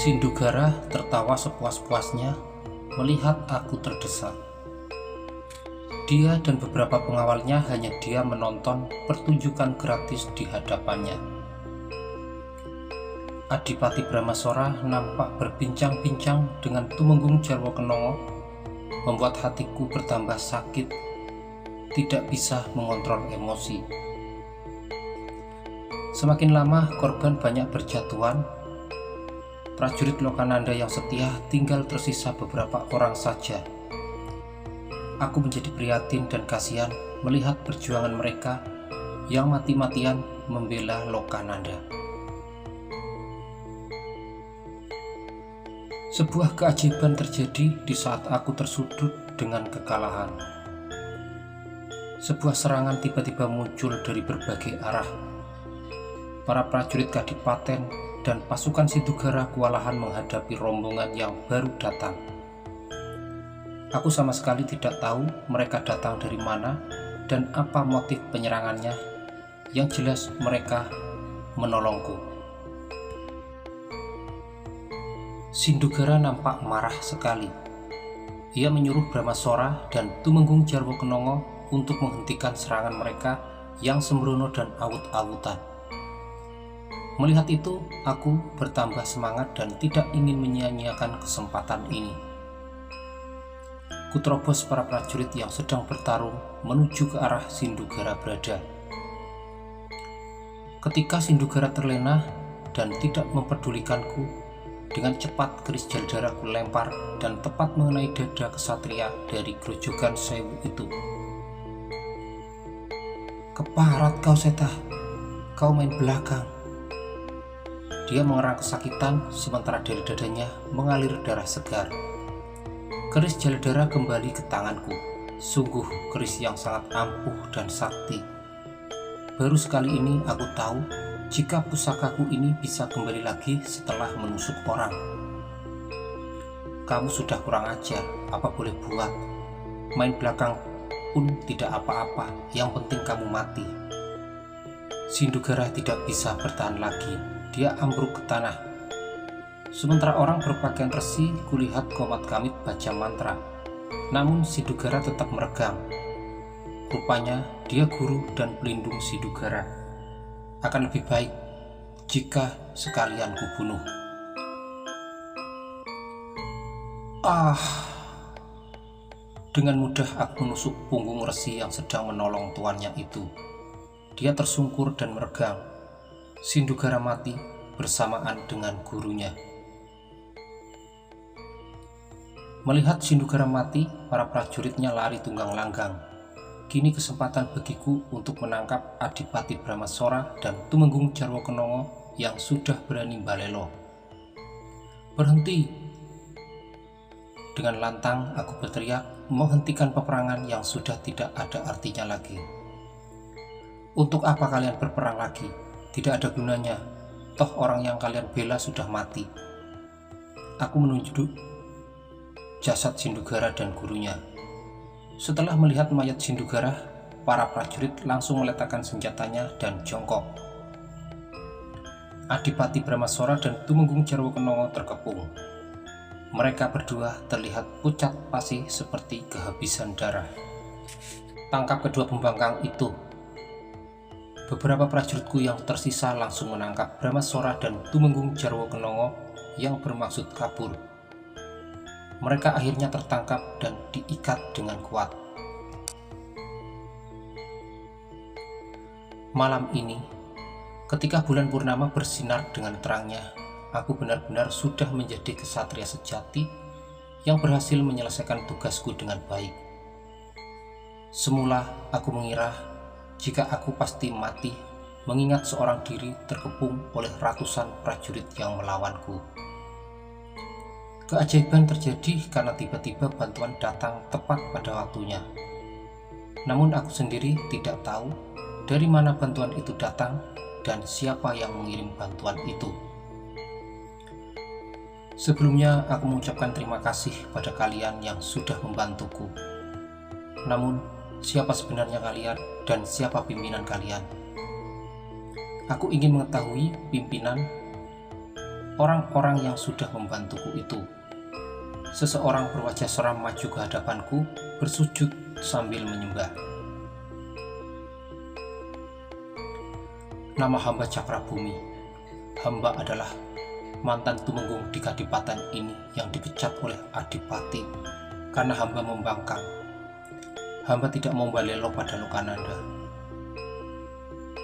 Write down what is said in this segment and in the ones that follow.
Sindugara tertawa sepuas-puasnya melihat aku terdesak. Dia dan beberapa pengawalnya hanya diam menonton pertunjukan gratis di hadapannya. Adipati Brahmasora nampak berbincang-bincang dengan Tumenggung Jarwo Kenongo, membuat hatiku bertambah sakit, tidak bisa mengontrol emosi. Semakin lama korban banyak berjatuhan. Prajurit Lokananda yang setia tinggal tersisa beberapa orang saja. Aku menjadi prihatin dan kasihan melihat perjuangan mereka yang mati-matian membela Lokananda. Sebuah keajaiban terjadi di saat aku tersudut dengan kekalahan. Sebuah serangan tiba-tiba muncul dari berbagai arah. Para prajurit Kadipaten dan pasukan Sindugara kewalahan menghadapi rombongan yang baru datang. Aku sama sekali tidak tahu mereka datang dari mana dan apa motif penyerangannya. Yang jelas mereka menolongku. Sindugara nampak marah sekali. Ia menyuruh Brahmasora dan Tumenggung Jarwo Kenongo untuk menghentikan serangan mereka yang sembrono dan awut-awutan. Melihat itu, aku bertambah semangat dan tidak ingin menyia-nyiakan kesempatan ini. Kuterobos para prajurit yang sedang bertarung menuju ke arah Sindugara berada. Ketika Sindugara terlena dan tidak memperdulikanku, dengan cepat keris Jaldara ku lempar dan tepat mengenai dada kesatria dari Grojogan Sewu itu. "Keparat kau, Setah, kau main belakang." Dia mengerang kesakitan sementara dari dadanya mengalir darah segar. Keris Jaldara kembali ke tanganku. Sungguh keris yang sangat ampuh dan sakti. Baru sekali ini aku tahu jika pusakaku ini bisa kembali lagi setelah menusuk orang. Kamu sudah kurang ajar, apa boleh buat. Main belakang pun tidak apa-apa, yang penting kamu mati. Sindugara tidak bisa bertahan lagi. Dia ambruk ke tanah. Sementara orang berpakaian resi, kulihat Komat Kamit baca mantra. Namun Sindugara tetap meregang. Rupanya dia guru dan pelindung Sindugara. Akan lebih baik jika sekalian kubunuh. Dengan mudah aku menusuk punggung resi yang sedang menolong tuannya itu. Dia tersungkur dan meregang. Sindugara mati bersamaan dengan gurunya. Melihat Sindugara mati, para prajuritnya lari tunggang langgang. Kini kesempatan bagiku untuk menangkap Adipati Brahmasora dan Tumenggung Jarwo Kenongo yang sudah berani balelo. "Berhenti!" Dengan lantang aku berteriak menghentikan peperangan yang sudah tidak ada artinya lagi. "Untuk apa kalian berperang lagi? Tidak ada gunanya, toh orang yang kalian bela sudah mati." Aku menunjuk jasad Sindugara dan gurunya. Setelah melihat mayat Sindugara, para prajurit langsung meletakkan senjatanya dan jongkok. Adipati Brahmasora dan Tumenggung Jarwo Kenongo terkepung. Mereka berdua terlihat pucat pasi seperti kehabisan darah. "Tangkap kedua pembangkang itu." Beberapa prajuritku yang tersisa langsung menangkap Brahmasora dan Tumenggung Jarwo Kenongo yang bermaksud kabur. Mereka akhirnya tertangkap dan diikat dengan kuat. Malam ini, ketika bulan purnama bersinar dengan terangnya, aku benar-benar sudah menjadi kesatria sejati yang berhasil menyelesaikan tugasku dengan baik. Semula aku mengira jika aku pasti mati, mengingat seorang diri terkepung oleh ratusan prajurit yang melawanku. Keajaiban terjadi karena tiba-tiba bantuan datang tepat pada waktunya. Namun aku sendiri tidak tahu dari mana bantuan itu datang dan siapa yang mengirim bantuan itu. Sebelumnya aku mengucapkan terima kasih pada kalian yang sudah membantuku. Namun, siapa sebenarnya kalian dan siapa pimpinan kalian? Aku ingin mengetahui pimpinan orang-orang yang sudah membantuku itu. Seseorang berwajah seram maju ke hadapanku, bersujud sambil menyembah. Nama hamba Cakrabumi. Hamba adalah mantan tumenggung di kadipaten ini yang dipecat oleh Adipati karena hamba membangkang. Hamba tidak mau balelo pada Lokananda.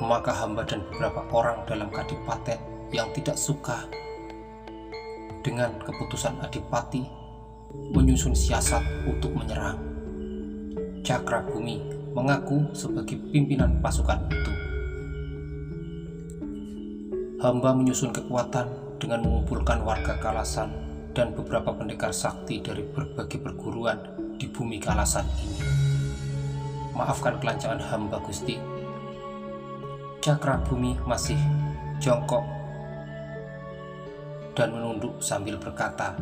Maka hamba dan beberapa orang dalam kadipaten yang tidak suka dengan keputusan Adipati menyusun siasat untuk menyerang. Cakrabumi mengaku sebagai pimpinan pasukan itu. Hamba menyusun kekuatan dengan mengumpulkan warga Kalasan dan beberapa pendekar sakti dari berbagai perguruan di bumi Kalasan ini. Maafkan kelancangan hamba, Gusti. Cakrabumi masih jongkok dan menunduk sambil berkata,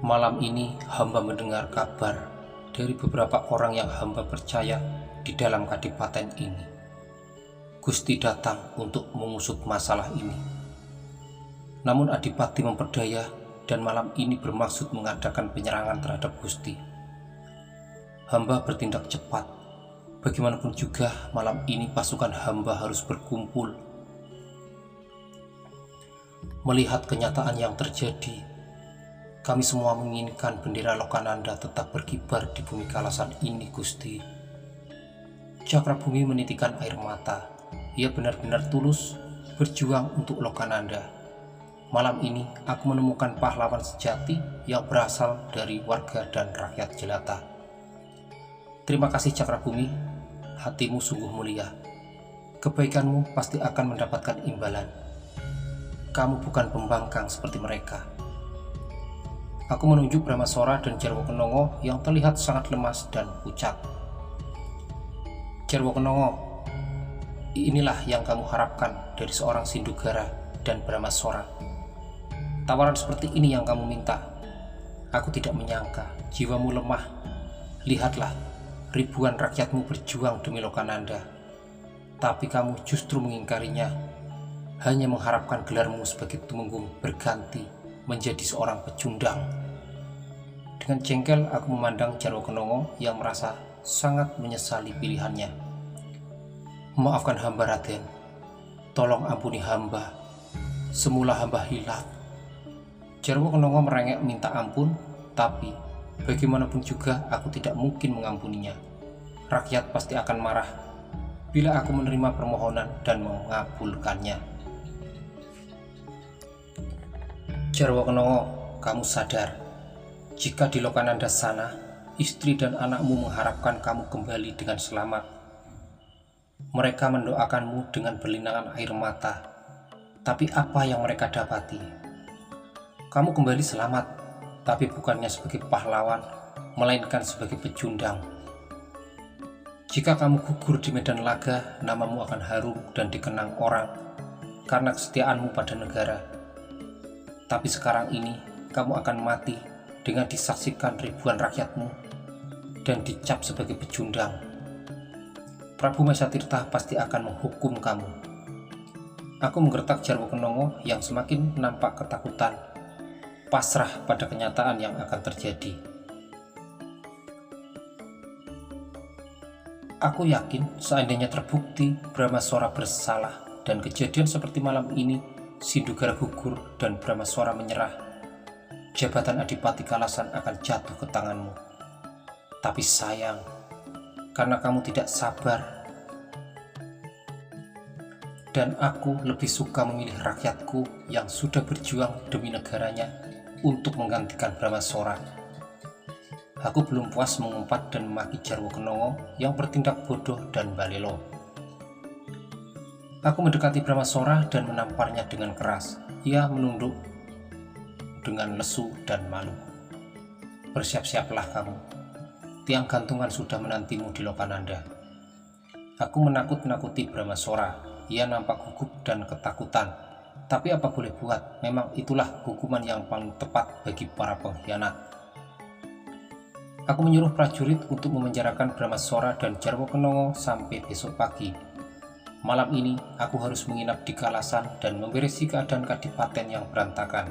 malam ini hamba mendengar kabar dari beberapa orang yang hamba percaya di dalam kadipaten ini. Gusti datang untuk mengusut masalah ini. Namun Adipati memperdaya dan malam ini bermaksud mengadakan penyerangan terhadap Gusti. Hamba bertindak cepat. Bagaimanapun juga malam ini pasukan hamba harus berkumpul. Melihat kenyataan yang terjadi, kami semua menginginkan bendera Lokananda tetap berkibar di bumi Kalasan ini, Gusti. Cakrabumi menitikan air mata. Ia benar-benar tulus berjuang untuk Lokananda. Malam ini aku menemukan pahlawan sejati yang berasal dari warga dan rakyat jelata. Terima kasih Cakrabumi, hatimu sungguh mulia. Kebaikanmu pasti akan mendapatkan imbalan. Kamu bukan pembangkang seperti mereka. Aku menunjuk Brahmasora dan Jarwo Kenongo yang terlihat sangat lemas dan pucat. Jarwo Kenongo, inilah yang kamu harapkan dari seorang Sindugara dan Brahmasora. Tawaran seperti ini yang kamu minta. Aku tidak menyangka jiwamu lemah. Lihatlah, ribuan rakyatmu berjuang demi Lokananda. Tapi kamu justru mengingkarinya, hanya mengharapkan gelarmu sebagai tumenggung berganti menjadi seorang pecundang. Dengan jengkel aku memandang Jarwo Kenongo yang merasa sangat menyesali pilihannya. Maafkan hamba, Raden. Tolong ampuni hamba. Semula hamba hilaf. Jarwo Kenongo merengek minta ampun, tapi bagaimanapun juga aku tidak mungkin mengampuninya. Rakyat pasti akan marah bila aku menerima permohonan dan mengabulkannya. Jarwo Kenongo, kamu sadar jika di Lokananda sana istri dan anakmu mengharapkan kamu kembali dengan selamat. Mereka mendoakanmu dengan berlinangan air mata. Tapi apa yang mereka dapati? Kamu kembali selamat, tapi bukannya sebagai pahlawan, melainkan sebagai pecundang. Jika kamu gugur di medan laga, namamu akan harum dan dikenang orang karena kesetiaanmu pada negara. Tapi sekarang ini kamu akan mati dengan disaksikan ribuan rakyatmu dan dicap sebagai pecundang. Prabu Masatirta pasti akan menghukum kamu. Aku menggertak Jarwo Kenongo yang semakin nampak ketakutan, pasrah pada kenyataan yang akan terjadi. Aku yakin seandainya terbukti Brahmasora bersalah dan kejadian seperti malam ini, Sindugara gugur dan Brahmasora menyerah, jabatan Adipati Kalasan akan jatuh ke tanganmu. Tapi sayang, karena kamu tidak sabar, dan aku lebih suka memilih rakyatku yang sudah berjuang demi negaranya untuk menggantikan Brahmasora. Aku belum puas mengumpat dan memaki Jarwo Kenongo yang bertindak bodoh dan balelo. Aku mendekati Brahmasora dan menamparnya dengan keras. Ia menunduk dengan lesu dan malu. Bersiap-siaplah kamu. Tiang gantungan sudah menantimu di Lokananda. Aku menakut-nakuti Brahmasora. Ia nampak gugup dan ketakutan. Tapi apa boleh buat, memang itulah hukuman yang paling tepat bagi para pengkhianat. Aku menyuruh prajurit untuk memenjarakan Brahmasora dan Jarwo Kenongo sampai besok pagi. Malam ini aku harus menginap di Kalasan dan memberesi keadaan kadipaten yang berantakan.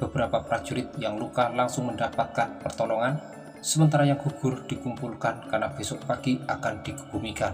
Beberapa prajurit yang luka langsung mendapatkan pertolongan, sementara yang gugur dikumpulkan karena besok pagi akan dikebumikan.